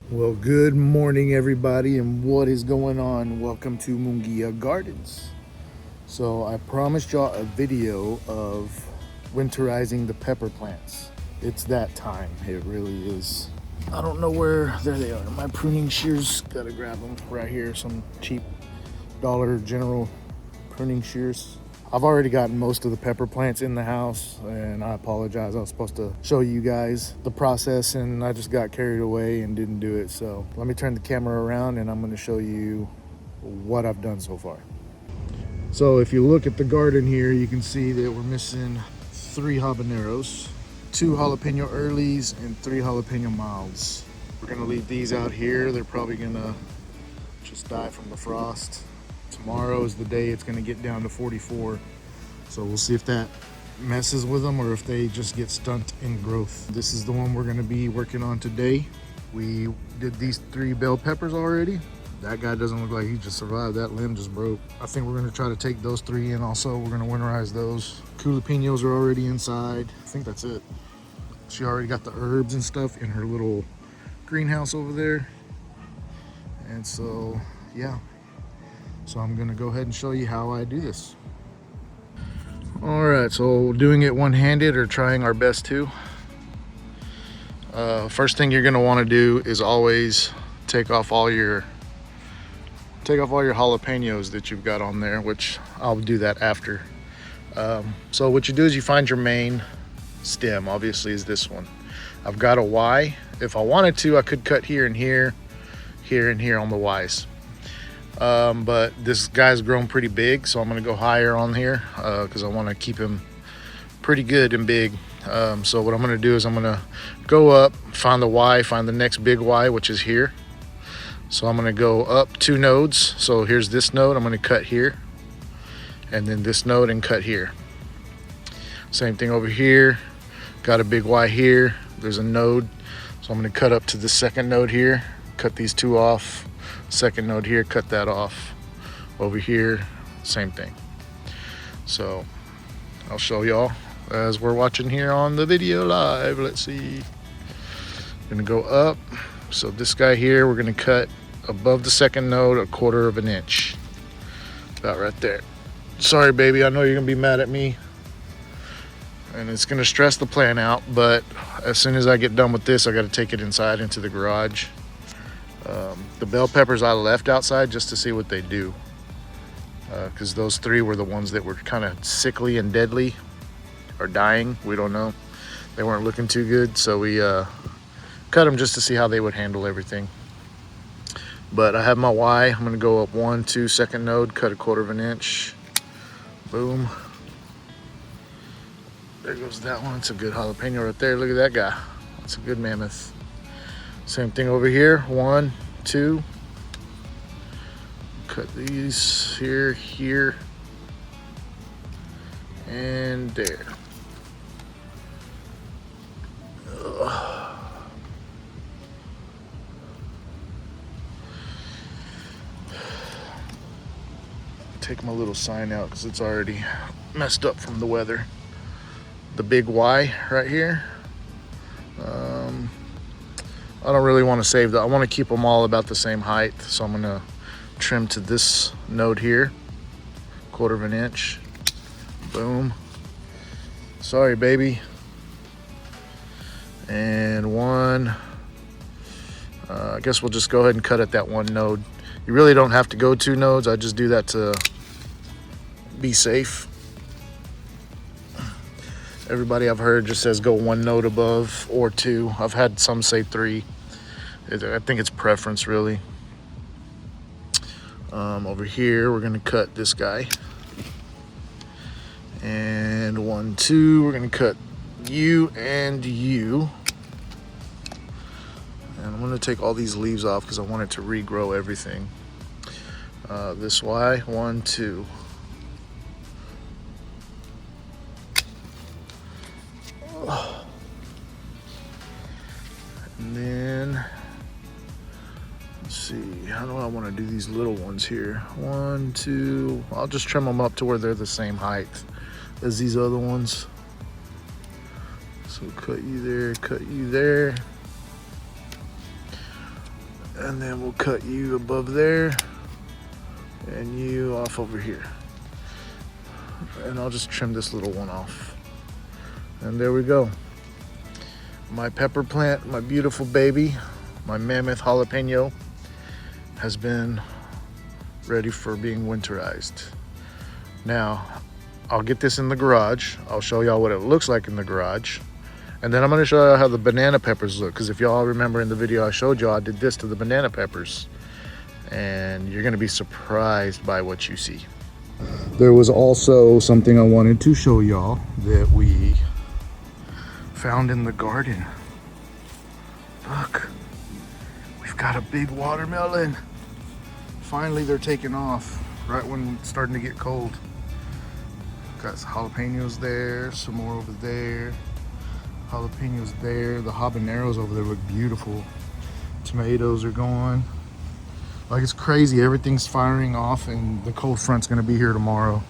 Well, good morning, everybody, and what is going on? Welcome to Mungia Gardens. So, I promised y'all a video of winterizing the pepper plants. It's that time, it really is. I don't know where, there they are. My pruning shears, gotta grab them right here. Some cheap Dollar General pruning shears. I've already gotten most of the pepper plants in the house, and I apologize. I was supposed to show you guys the process and I just got carried away and didn't do it. So let me turn the camera around and I'm going to show you what I've done so far. So if you look at the garden here, you can see that we're missing 3 habaneros, 2 jalapeno earlies, and 3 jalapeno milds. We're going to leave these out here. They're probably going to just die from the frost. Tomorrow is the day it's going to get down to 44, so we'll see if that messes with them or if they just get stunted in growth. This is the one we're going to be working on today. We did these 3 bell peppers already. That guy doesn't look like he just survived. That limb just broke. I think we're going to try to take those 3 in also. We're going to winterize those. Jalapenos are already inside. I think that's it. She already got the herbs and stuff in her little greenhouse over there. And so, yeah. So I'm gonna go ahead and show you how I do this. All right, so doing it one-handed or trying our best to. First thing you're gonna wanna do is always take off all your jalapenos that you've got on there, which I'll do that after. So what you do is you find your main stem, obviously is this one. I've got a Y. If I wanted to, I could cut here and here, here and here on the Ys. But this guy's grown pretty big, so I'm going to go higher on here because I want to keep him pretty good and big. So what I'm going to do is I'm going to go up, find the Y, find the next big Y, which is here. So I'm going to go up 2 nodes. So here's this node. I'm going to cut here, and then this node and cut here. Same thing over here. Got a big Y here. There's a node. So I'm going to cut up to the second node here, cut these 2 off. Second node here, cut that off. Over here, same thing. So I'll show y'all as we're watching here on the video live. Let's see. Gonna go up. So this guy here, we're gonna cut above the second node 1/4 of an inch. About right there. Sorry, baby, I know you're gonna be mad at me. And it's gonna stress the plant out, but as soon as I get done with this, I gotta take it inside into the garage. The bell peppers I left outside just to see what they do, because those 3 were the ones that were kind of sickly and deadly, or dying, we don't know. They weren't looking too good, so we cut them just to see how they would handle everything. But I have my Y. I'm going to go up 1, 2, second node, cut 1/4 of an inch. Boom. There goes that one. It's a good jalapeno right there. Look at that guy. That's a good mammoth. Same thing over here. 1, 2. Cut these here, here, and there. Ugh. Take my little sign out because it's already messed up from the weather. The big Y right here. I don't really want to save that. I want to keep them all about the same height. So I'm going to trim to this node here. 1/4 of an inch. Boom. Sorry, baby. And 1. I guess we'll just go ahead and cut at that 1 node. You really don't have to go 2 nodes. I just do that to be safe. Everybody I've heard just says go 1 node above or 2. I've had some say 3. I think it's preference, really. Over here, we're gonna cut this guy. And 1, 2, we're gonna cut you and you. And I'm gonna take all these leaves off because I want it to regrow everything. This Y, 1, 2. And then, let's see, how do I want to do these little ones here? 1, 2, I'll just trim them up to where they're the same height as these other ones. So cut you there, cut you there. And then we'll cut you above there and you off over here. And I'll just trim this little one off. And there we go. My pepper plant, my beautiful baby, my mammoth jalapeno has been ready for being winterized. Now, I'll get this in the garage. I'll show y'all what it looks like in the garage. And then I'm gonna show you how the banana peppers look, because if y'all remember in the video I showed y'all, I did this to the banana peppers. And you're gonna be surprised by what you see. There was also something I wanted to show y'all that we found in the garden. Look, we've got a big watermelon. Finally, they're taking off right when it's starting to get cold. Got some jalapenos there, some more over there. Jalapenos there. The habaneros over there look beautiful. Tomatoes are going. Like, it's crazy. Everything's firing off, and the cold front's gonna be here tomorrow.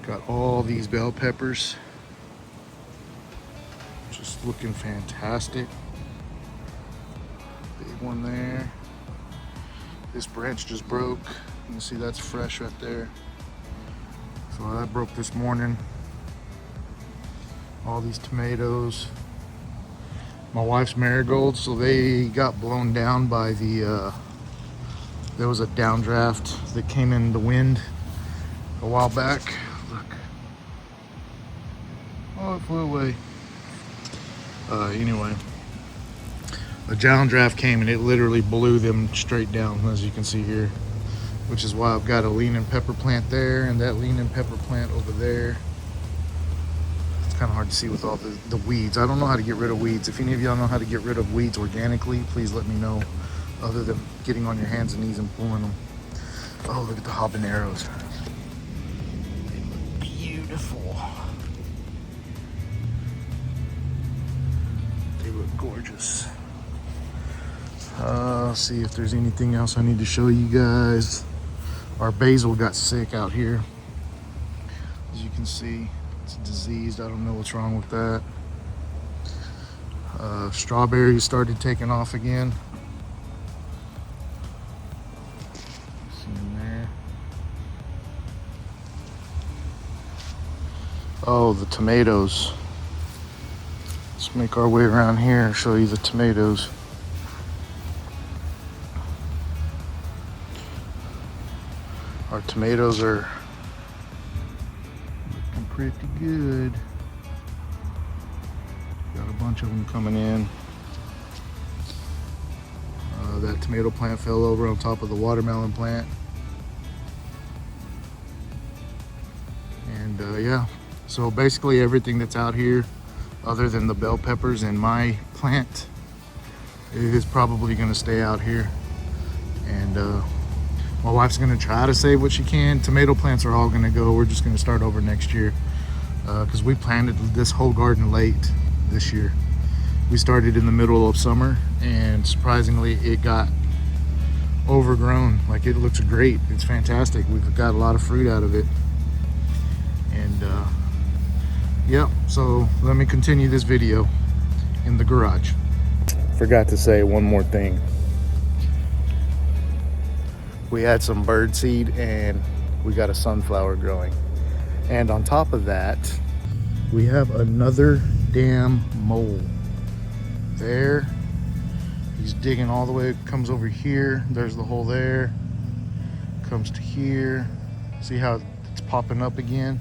Got all these bell peppers. Just looking fantastic. Big one there. This branch just broke. You can see that's fresh right there. So that broke this morning. All these tomatoes. My wife's marigolds, so they got blown down by the, there was a downdraft that came in the wind a while back. Look. Oh, it flew away. Anyway, a downdraft came and it literally blew them straight down, as you can see here, which is why I've got a leaning pepper plant there and that leaning pepper plant over there. It's kind of hard to see with all the weeds. I don't know how to get rid of weeds. If any of y'all know how to get rid of weeds organically, please let me know, other than getting on your hands and knees and pulling them. Oh, look at the habaneros. They look beautiful. They look gorgeous. See if there's anything else I need to show you guys. Our basil got sick out here. As you can see, it's diseased. I don't know what's wrong with that. Strawberries started taking off again. See in there. Oh, the tomatoes. Let's make our way around here and show you the tomatoes. Our tomatoes are looking pretty good. Got a bunch of them coming in. That tomato plant fell over on top of the watermelon plant. And yeah, so basically everything that's out here, other than the bell peppers and my plant, is probably gonna stay out here. And my wife's gonna try to save what she can. Tomato plants are all gonna go. We're just gonna start over next year, because we planted this whole garden late this year. We started in the middle of summer, and surprisingly it got overgrown. Like, it looks great. It's fantastic. We've got a lot of fruit out of it. And yep, so let me continue this video in the garage. Forgot to say one more thing. We had some bird seed and we got a sunflower growing. And on top of that, we have another damn mole. There, he's digging all the way, comes over here. There's the hole there, comes to here. See how it's popping up again?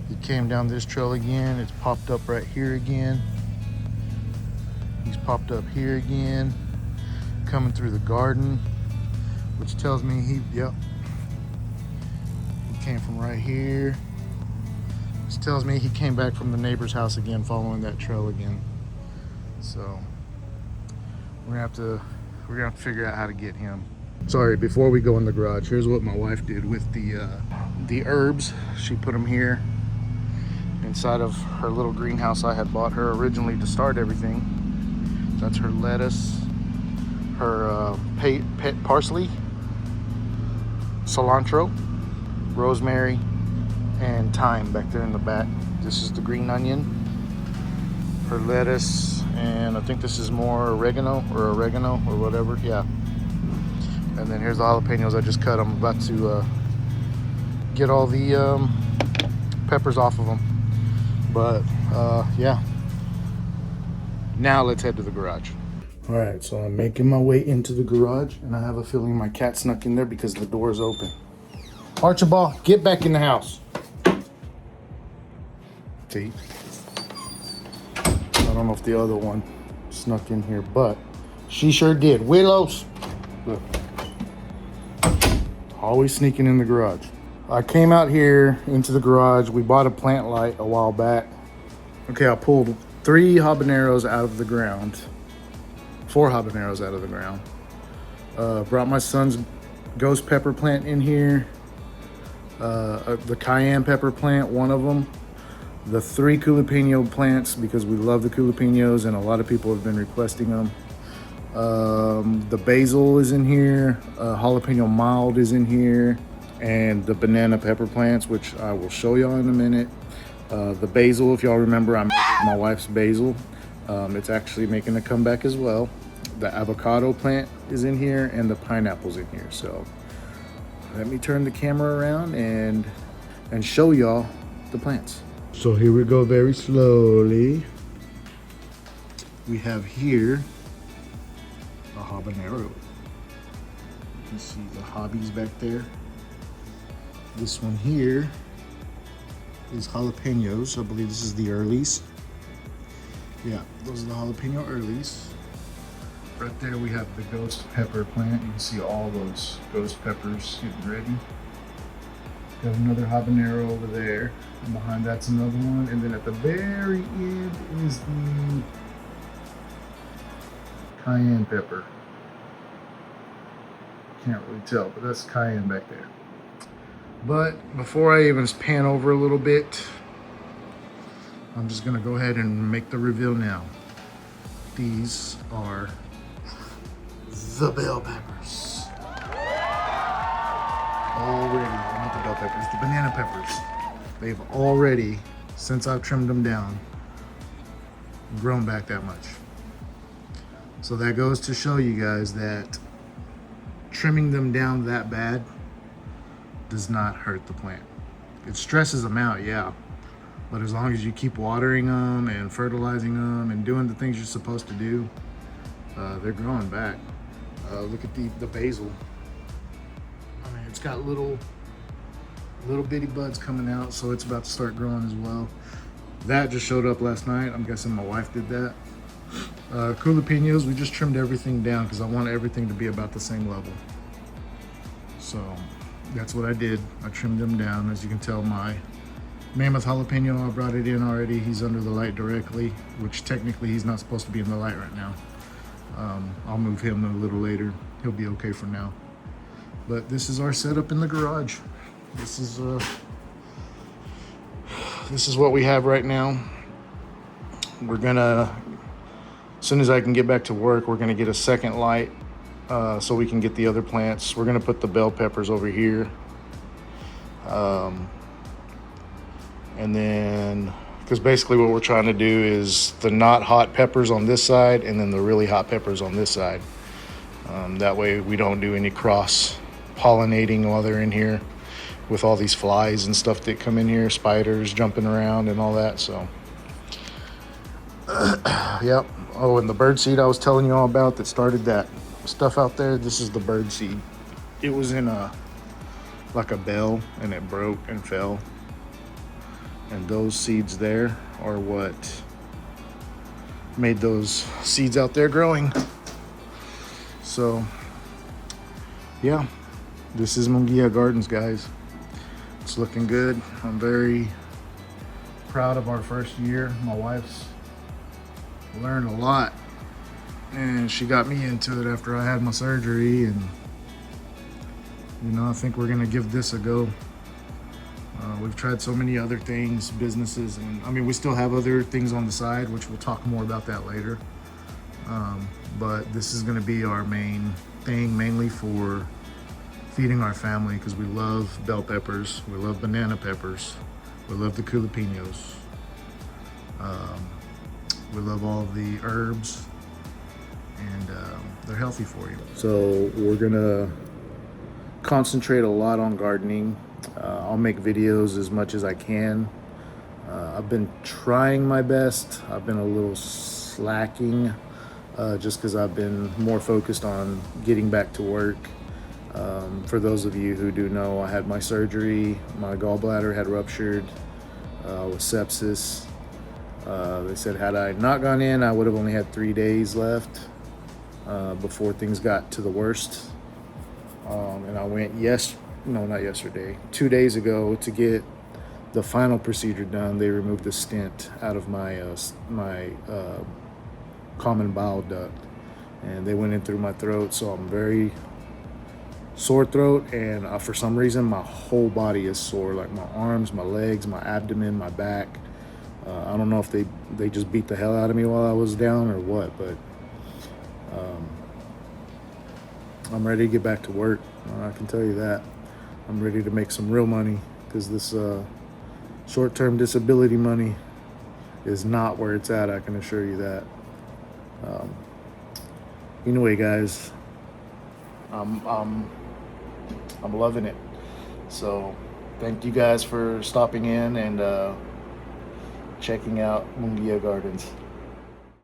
He came down this trail again. It's popped up right here again. He's popped up here again, coming through the garden, which tells me he came from right here. Which tells me he came back from the neighbor's house again, following that trail again. So we're gonna have to figure out how to get him. Sorry, before we go in the garage, here's what my wife did with the herbs. She put them here inside of her little greenhouse I had bought her originally to start everything. That's her lettuce, her pet parsley, cilantro, rosemary, and thyme back there in the back. This is the green onion, her lettuce, and I think this is more oregano or whatever. Yeah. And then here's the jalapenos I just cut. I'm about to get all the peppers off of them. But yeah. Now let's head to the garage. All right, so I'm making my way into the garage, and I have a feeling my cat snuck in there because the door is open. Archibald, get back in the house. See? I don't know if the other one snuck in here, but she sure did. Willows, look. Always sneaking in the garage. I came out here into the garage. We bought a plant light a while back. Okay, I pulled 3 habaneros out of the ground. 4 habaneros out of the ground. Brought my son's ghost pepper plant in here. The cayenne pepper plant, one of them. The 3 jalapeno plants, because we love the jalapenos and a lot of people have been requesting them. The basil is in here. Jalapeno mild is in here. And the banana pepper plants, which I will show y'all in a minute. The basil, if y'all remember, I made my wife's basil. It's actually making a comeback as well. The avocado plant is in here and the pineapple's in here. So let me turn the camera around and show y'all the plants. So here we go very slowly. We have here a habanero. You can see the hobbies back there. This one here is jalapenos. I believe this is the earlies. Yeah, those are the jalapeno earlies. Right there we have the ghost pepper plant. You can see all those ghost peppers getting ready. Got another habanero over there. And behind that's another one. And then at the very end is the cayenne pepper. Can't really tell, but that's cayenne back there. But before I even pan over a little bit, I'm just gonna go ahead and make the reveal now. These are the bell peppers. Already, not the bell peppers, the banana peppers. They've already, since I've trimmed them down, grown back that much. So that goes to show you guys that trimming them down that bad does not hurt the plant. It stresses them out, yeah. But as long as you keep watering them and fertilizing them and doing the things you're supposed to do, they're growing back. Look at the basil. I mean, it's got little bitty buds coming out, so it's about to start growing as well. That just showed up last night. I'm guessing my wife did that. Jalapenos, we just trimmed everything down because I want everything to be about the same level. So that's what I did. I trimmed them down. As you can tell, my mammoth jalapeno, I brought it in already. He's under the light directly, which technically he's not supposed to be in the light right now. I'll move him a little later. He'll be okay for now. But this is our setup in the garage. This is what we have right now. We're gonna, as soon as I can get back to work, we're gonna get a second light so we can get the other plants. We're gonna put the bell peppers over here. And then, because basically what we're trying to do is the not hot peppers on this side and then the really hot peppers on this side. That way we don't do any cross pollinating while they're in here with all these flies and stuff that come in here, spiders jumping around and all that. So yep. Oh, and the bird seed I was telling you all about that started that stuff out there, this is the bird seed. It was in like a bell and it broke and fell. And those seeds there are what made those seeds out there growing. So yeah, this is Munguia Gardens, guys. It's looking good. I'm very proud of our first year. My wife's learned a lot and she got me into it after I had my surgery, and you know, I think we're gonna give this a go. We've tried so many other things, businesses, and I mean, we still have other things on the side, which we'll talk more about that later. But this is gonna be our main thing, mainly for feeding our family, because we love bell peppers, we love banana peppers, we love the jalapenos. We love all the herbs, and they're healthy for you. So we're gonna concentrate a lot on gardening. I'll make videos as much as I can. I've been trying my best. I've been a little slacking just because I've been more focused on getting back to work. For those of you who do know, I had my surgery. My gallbladder had ruptured with sepsis. They said had I not gone in, I would have only had 3 days left before things got to the worst. And I went not yesterday, 2 days ago to get the final procedure done. They removed the stent out of my common bowel duct, and they went in through my throat. So I'm very sore throat, and for some reason my whole body is sore, like my arms, my legs, my abdomen, my back. I don't know if they just beat the hell out of me while I was down or what, but I'm ready to get back to work. I can tell you that. I'm ready to make some real money, because this short-term disability money is not where it's at, I can assure you that. Anyway, guys, I'm loving it. So thank you guys for stopping in and checking out Mungia Gardens.